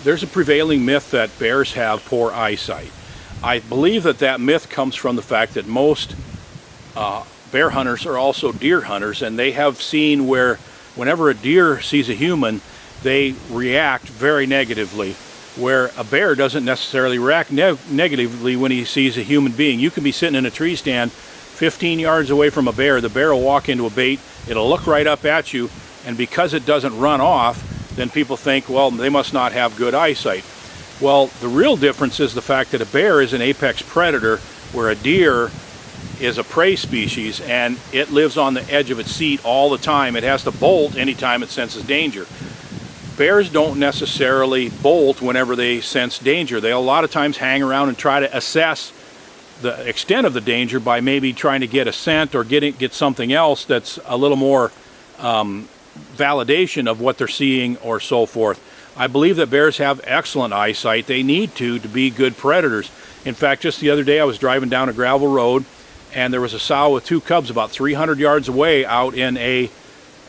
there's a prevailing myth that bears have poor eyesight. I believe that that myth comes from the fact that most bear hunters are also deer hunters, and they have seen where whenever a deer sees a human, they react very negatively, where a bear doesn't necessarily react negatively when he sees a human being. You can be sitting in a tree stand 15 yards away from a bear, the bear will walk into a bait, it'll look right up at you, and because it doesn't run off, then people think, well, they must not have good eyesight. Well, the real difference is the fact that a bear is an apex predator, where a deer is a prey species, and it lives on the edge of its seat all the time. It has to bolt anytime it senses danger. Bears don't necessarily bolt whenever they sense danger. They a lot of times hang around and try to assess the extent of the danger by maybe trying to get a scent or get something else that's a little more validation of what they're seeing or so forth. I believe that bears have excellent eyesight. They need to be good predators. In fact, just the other day I was driving down a gravel road, and there was a sow with 2 cubs about 300 yards away out in a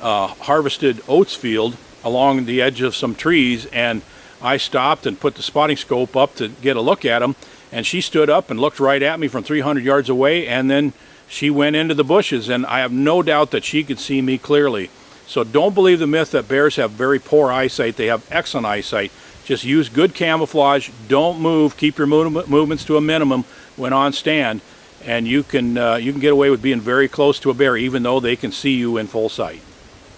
harvested oats field along the edge of some trees, and I stopped and put the spotting scope up to get a look at them, and she stood up and looked right at me from 300 yards away, and then she went into the bushes, and I have no doubt that she could see me clearly. So don't believe the myth that bears have very poor eyesight. They have excellent eyesight. Just use good camouflage, don't move, keep your movements to a minimum when on stand, and you can get away with being very close to a bear even though they can see you in full sight.